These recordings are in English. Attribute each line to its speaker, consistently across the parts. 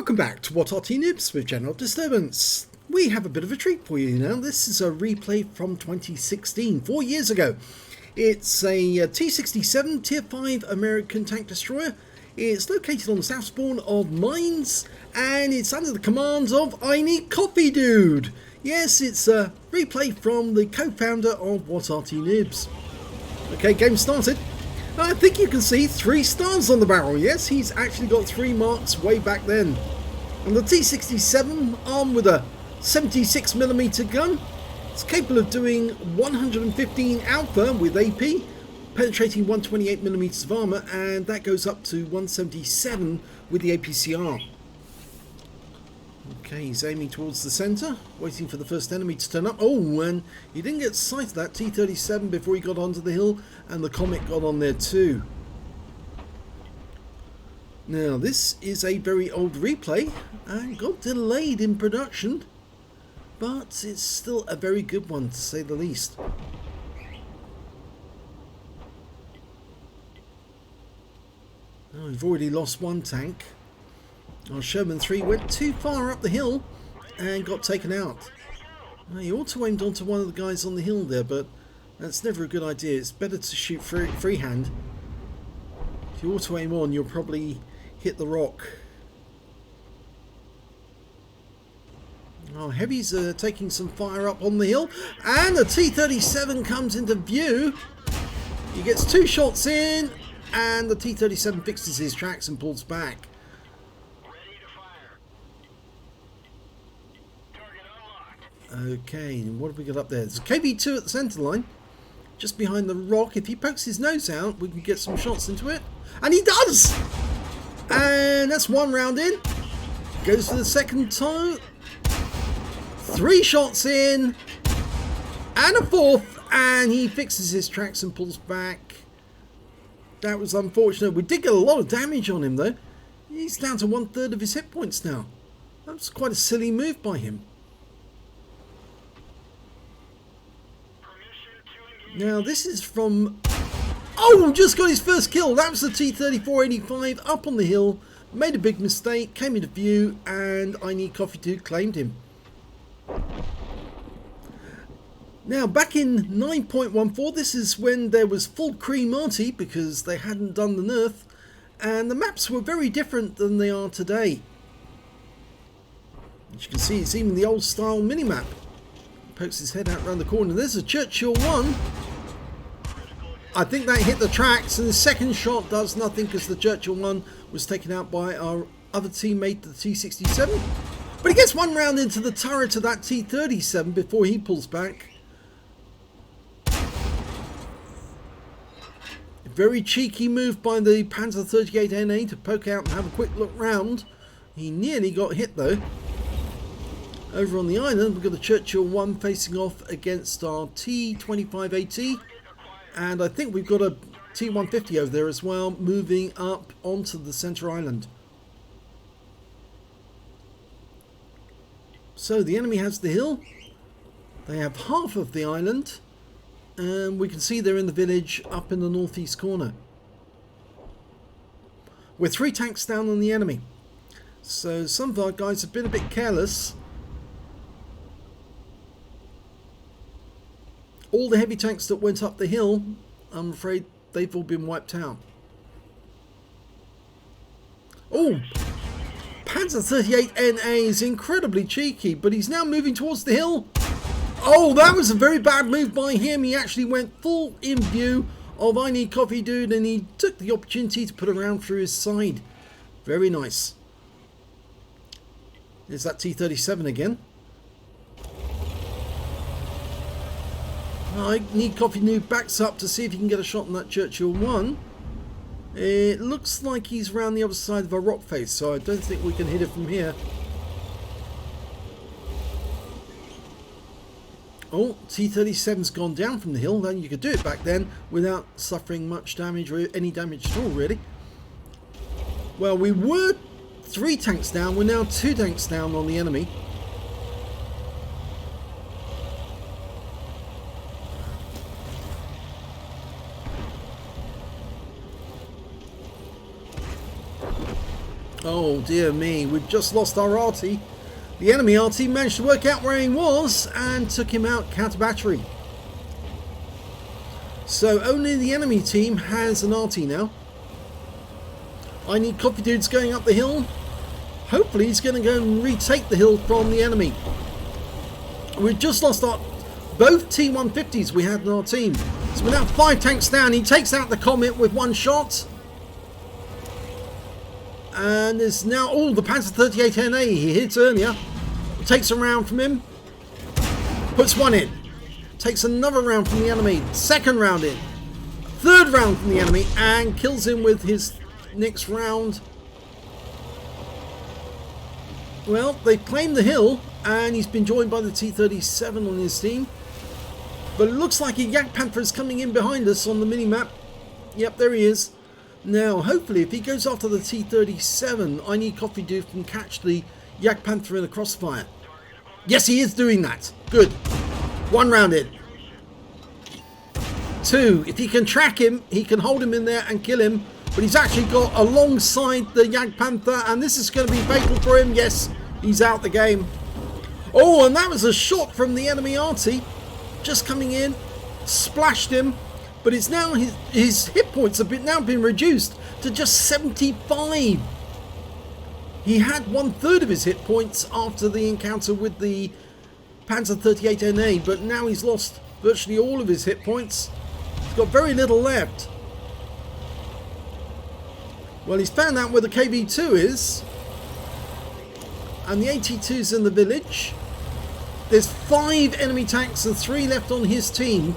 Speaker 1: Welcome back to What Arty Noobs with General Disturbance. We have a bit of a treat for you now. This is a replay from 2016, 4 years ago. It's a T67 Tier 5 American tank destroyer. It's located on the south spawn of Mines, and it's under the commands of ineedcoffeedude. Yes, it's a replay from the co-founder of What Arty Noobs. Okay, game started. I think you can see 3 stars on the barrel. Yes, he's actually got 3 marks way back then. And the T67, armed with a 76mm gun, it's capable of doing 115 alpha with AP, penetrating 128mm of armor, and that goes up to 177 with the APCR. Okay, he's aiming towards the center, waiting for the first enemy to turn up. Oh, and he didn't get sight of that T37 before he got onto the hill, and the Comet got on there too. Now, this is a very old replay, and got delayed in production, but it's still a very good one, to say the least. Oh, we've already lost 1 tank. Our Sherman 3 went too far up the hill and got taken out. He auto-aimed onto one of the guys on the hill there, but that's never a good idea. It's better to shoot freehand. If you auto-aim on, you'll probably hit the rock. Our heavies are taking some fire up on the hill, and the T37 comes into view. He gets 2 shots in, and the T37 fixes his tracks and pulls back. Okay, and what have we got up there? There's a KV-2 at the centre line, just behind the rock. If he pokes his nose out, we can get some shots into it. And he does! And that's 1 round in. Goes for the second time. 3 shots in. And a 4th. And he fixes his tracks and pulls back. That was unfortunate. We did get a lot of damage on him, though. He's down to 1/3 of his hit points now. That was quite a silly move by him. Now this is from... Oh, just got his first kill. That was the T-34-85 up on the hill. Made a big mistake, came into view, and ineedcoffeedude claimed him. Now back in 9.14, this is when there was full cream Arty because they hadn't done the nerf, and the maps were very different than they are today. As you can see, it's even the old style minimap. Pokes his head out around the corner. There's a Churchill 1. I think that hit the tracks, and the second shot does nothing because the Churchill 1 was taken out by our other teammate, the T67. But he gets 1 round into the turret of that T37 before he pulls back. A very cheeky move by the Panzer 38 NA to poke out and have a quick look round. He nearly got hit though. Over on the island, we've got the Churchill 1 facing off against our T25 AT. And I think we've got a T150 over there as well, moving up onto the centre island. So the enemy has the hill. They have half of the island. And we can see they're in the village up in the northeast corner. We're 3 tanks down on the enemy. So some of our guys have been a bit careless. All the heavy tanks that went up the hill, I'm afraid they've all been wiped out. Oh! Panzer 38 NA is incredibly cheeky, but he's now moving towards the hill. Oh, that was a very bad move by him. He actually went full in view of ineedcoffeedude, and he took the opportunity to put a round through his side. Very nice. There's that T37 again. ineedcoffeedude backs up to see if he can get a shot on that Churchill 1. It looks like he's round the other side of a rock face, so I don't think we can hit it from here. Oh, T37's gone down from the hill. Then you could do it back then without suffering much damage or any damage at all, really. Well, we were 3 tanks down. We're now 2 tanks down on the enemy. Oh dear me, we've just lost our Arty. The enemy Arty managed to work out where he was and took him out counter battery. So only the enemy team has an Arty now. I Need Coffee Dude's going up the hill. Hopefully he's going to go and retake the hill from the enemy. We've just lost our both T150s we had in our team. So we're now 5 tanks down. He takes out the Comet with 1 shot. And there's now the Panzer 38 NA he hit earlier. Takes a round from him. Puts 1 in. Takes another round from the enemy. 2nd round in. 3rd round from the enemy. And kills him with his next round. Well, they've claimed the hill. And he's been joined by the T37 on his team. But it looks like a Yak Panther is coming in behind us on the mini-map. Yep, there he is. Now, hopefully, if he goes after the T37, I Need Coffee Dude can catch the Yak Panther in a crossfire. Yes, he is doing that. Good. 1 round in. 2. If he can track him, he can hold him in there and kill him. But he's actually got alongside the Yak Panther, and this is going to be fatal for him. Yes, he's out the game. Oh, and that was a shot from the enemy Arty. Just coming in, splashed him. But it's now his hit points have now been reduced to just 75. He had 1/3 of his hit points after the encounter with the Panzer 38 NA, but now he's lost virtually all of his hit points. He's got very little left. Well, he's found out where the KV2 is, and the AT2's in the village. There's 5 enemy tanks and 3 left on his team.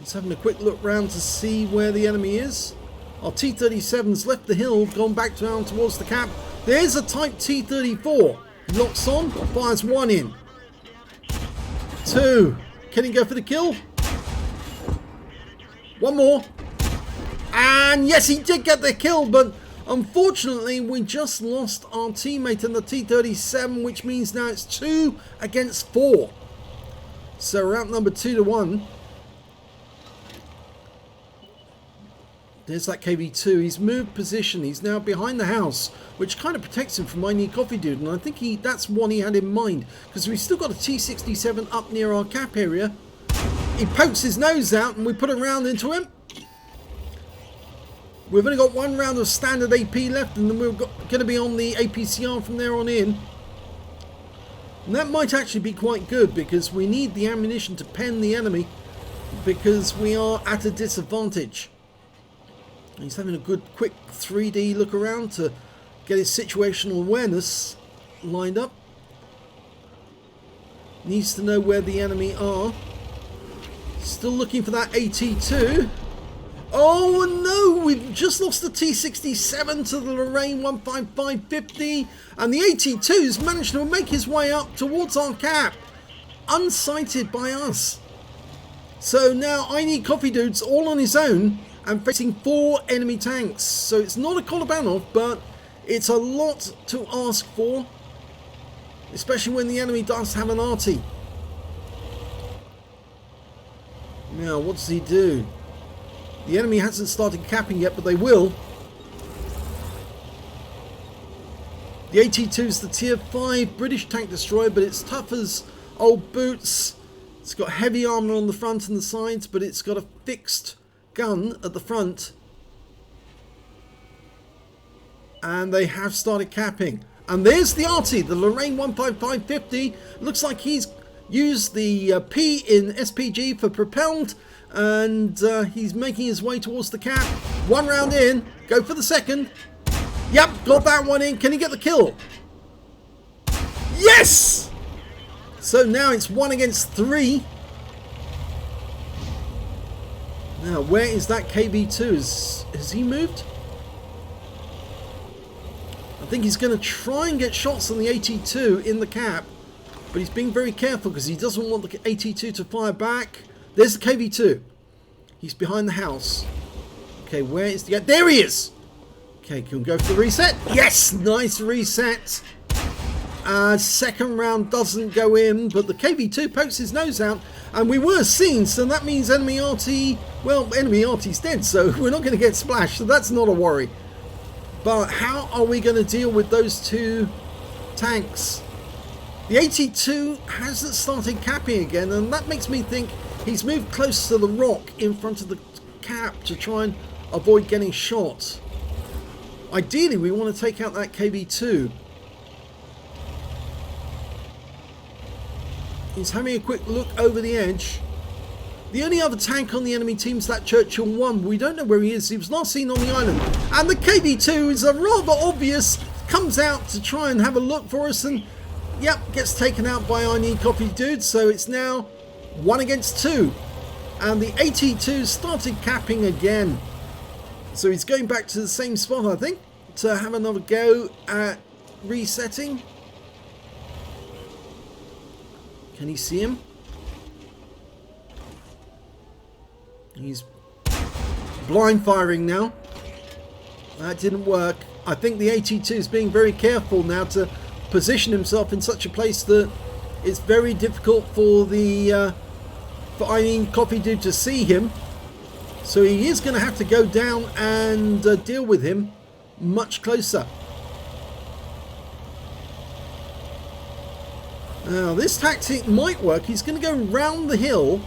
Speaker 1: Just having a quick look round to see where the enemy is. Our T37's left the hill, gone back down towards the cap. There's a Type T34. Locks on, fires 1 in. 2. Can he go for the kill? 1 more. And yes, he did get the kill, but unfortunately we just lost our teammate in the T37, which means now it's 2 against 4. So we're outnumbered 2-1. There's that KV2. He's moved position. He's now behind the house, which kind of protects him from I Need Coffee Dude. And I think that's one he had in mind, because we've still got a T67 up near our cap area. He pokes his nose out and we put a round into him. We've only got 1 round of standard AP left, and then we're going to be on the APCR from there on in. And that might actually be quite good, because we need the ammunition to pen the enemy, because we are at a disadvantage. He's having a good quick 3D look around to get his situational awareness lined up. Needs to know where the enemy are. Still looking for that AT2. Oh no, we've just lost the T67 to the Lorraine 15550, and the AT2's managed to make his way up towards our cap, unsighted by us. So now I Need Coffee Dude's all on his own and facing 4 enemy tanks. So it's not a Kolobanov, but it's a lot to ask for, especially when the enemy does have an Arty. Now, what does he do? The enemy hasn't started capping yet, but they will. The AT2 is the tier 5 British tank destroyer, but it's tough as old boots. It's got heavy armour on the front and the sides, but it's got a fixed gun at the front. And they have started capping. And there's the Arty, the Lorraine 15550. Looks like he's used the P in SPG for propelled, and he's making his way towards the cap. 1 round in, go for the 2nd. Yep, got that 1 in. Can he get the kill? Yes! So now it's 1 against 3. Now, where is that KV2? Has he moved? I think he's going to try and get shots on the AT2 in the cap, but he's being very careful because he doesn't want the AT2 to fire back. There's the KV2. He's behind the house. Okay, where is the... There he is! Okay, can we go for the reset? Yes! Nice reset! Second round doesn't go in, but the KV2 pokes his nose out, and we were seen, so that means enemy Arty, well, enemy Arty's dead, so we're not going to get splashed, so that's not a worry. But how are we going to deal with those two tanks? The 82 hasn't started capping again, and that makes me think he's moved close to the rock in front of the cap to try and avoid getting shot. Ideally, we want to take out that KV2. He's having a quick look over the edge. The only other tank on the enemy team is that Churchill 1. We don't know where he is. He was last seen on the island. And the KV2 is a rather obvious, comes out to try and have a look for us, and yep, gets taken out by ineedcoffeedude. So it's now 1 against 2. And the 82 started capping again. So he's going back to the same spot, I think, to have another go at resetting. Can he see him? He's blind firing now. That didn't work. I think the 82 is being very careful now to position himself in such a place that it's very difficult for the for ineedcoffeedude to see him. So he is going to have to go down and deal with him much closer. Now this tactic might work. He's going to go round the hill,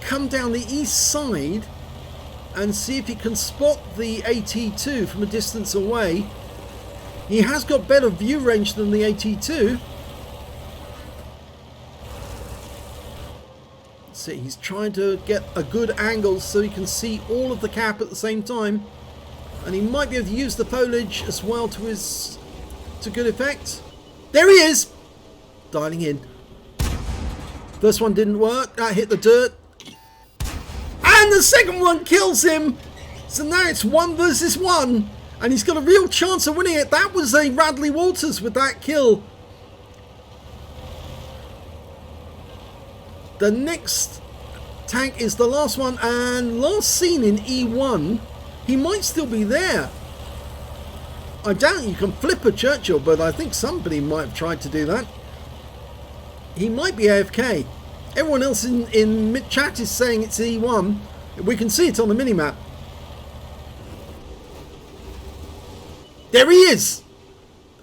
Speaker 1: come down the east side, and see if he can spot the 82 from a distance away. He has got better view range than the 82. See, he's trying to get a good angle so he can see all of the cap at the same time, and he might be able to use the foliage as well to good effect. There he is, dialing in. First one didn't work. That hit the dirt, and the second one kills him. So now it's 1 versus 1, and he's got a real chance of winning it. That was a Radley Walters with that kill. The next tank is the last one, and last seen in E1. He might still be there. I doubt you can flip a Churchill, but I think somebody might have tried to do that. He might be AFK. Everyone else in mid-chat is saying it's E1. We can see it on the minimap. There he is!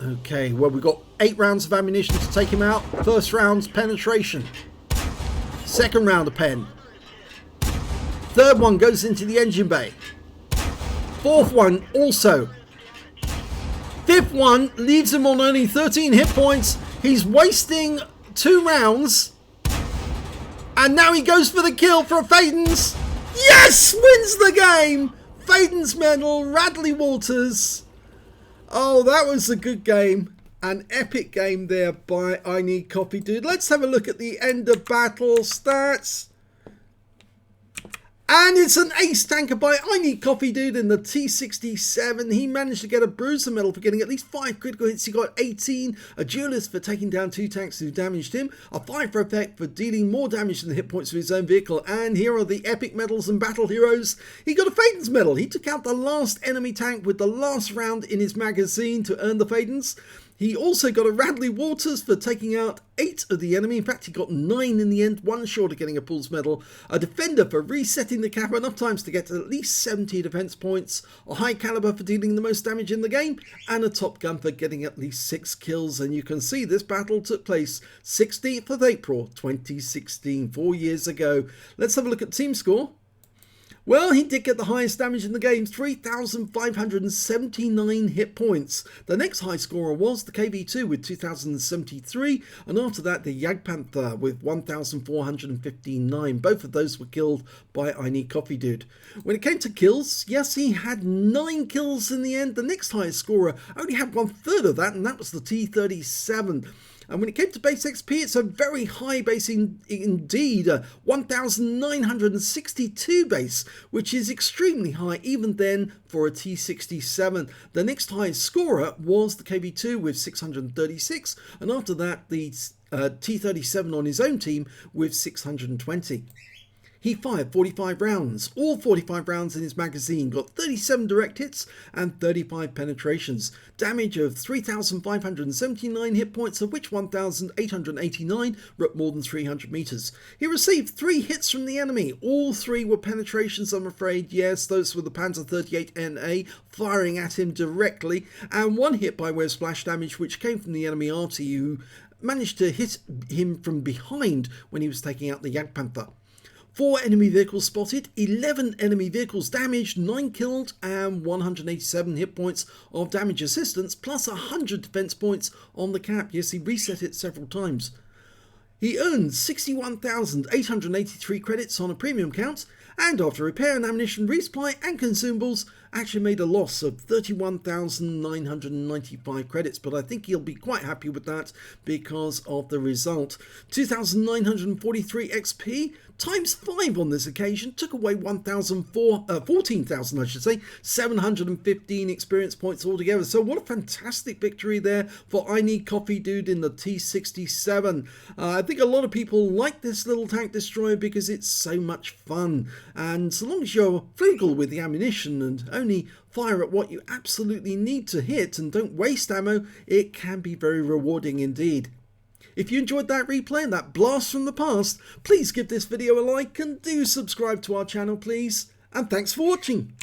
Speaker 1: Okay, well, we've got 8 rounds of ammunition to take him out. First round's penetration. Second round of pen. Third one goes into the engine bay. Fourth one also. Fifth one leaves him on only 13 hit points. He's wasting 2 rounds. And now he goes for the kill for Fadin's. Yes! Wins the game! Fadin's medal, Radley Walters. Oh, that was a good game. An epic game there by ineedcoffeedude. Let's have a look at the end of battle stats. And it's an ace tanker by ineedcoffeedude in the T67. He managed to get a bruiser medal for getting at least 5 critical hits. He got 18. A duelist for taking down 2 tanks who damaged him. A 5 for effect for dealing more damage than the hit points of his own vehicle. And here are the epic medals and battle heroes. He got a Fadin's medal. He took out the last enemy tank with the last round in his magazine to earn the Fadin's. He also got a Radley Walters for taking out 8 of the enemy. In fact, he got 9 in the end, 1 short of getting a Fool's Medal. A Defender for resetting the cap enough times to get at least 70 defense points. A High Caliber for dealing the most damage in the game. And a Top Gun for getting at least 6 kills. And you can see this battle took place 16th of April 2016, 4 years ago. Let's have a look at team score. Well, he did get the highest damage in the game, 3,579 hit points. The next high scorer was the KV2 with 2,073, and after that the Jagdpanther with 1,459. Both of those were killed by ineedcoffeedude. When it came to kills, yes, he had 9 kills in the end. The next highest scorer only had 1/3 of that, and that was the T37. And when it came to base XP, it's a very high base indeed, 1,962 base, which is extremely high even then for a T67. The next highest scorer was the KV2 with 636, and after that the T37 on his own team with 620. He fired 45 rounds, all 45 rounds in his magazine, got 37 direct hits and 35 penetrations, damage of 3,579 hit points, of which 1,889 were at more than 300 meters. He received 3 hits from the enemy, all 3 were penetrations, I'm afraid. Yes, those were the Panzer 38NA firing at him directly, and 1 hit by way of splash damage which came from the enemy Arty, who managed to hit him from behind when he was taking out the Jagdpanther. 4 enemy vehicles spotted, 11 enemy vehicles damaged, 9 killed, and 187 hit points of damage assistance, plus 100 defense points on the cap. Yes, he reset it several times. He earned 61,883 credits on a premium count, and after repair and ammunition resupply and consumables, actually made a loss of 31,995 credits, but I think he'll be quite happy with that because of the result. 2,943 XP times 5 on this occasion took away 14,000, I should say, 715 experience points altogether. So what a fantastic victory there for ineedcoffeedude in the T67. I think a lot of people like this little tank destroyer because it's so much fun, and so long as you're frugal with the ammunition and only fire at what you absolutely need to hit and don't waste ammo, it can be very rewarding indeed. If you enjoyed that replay and that blast from the past, please give this video a like and do subscribe to our channel, please. And thanks for watching.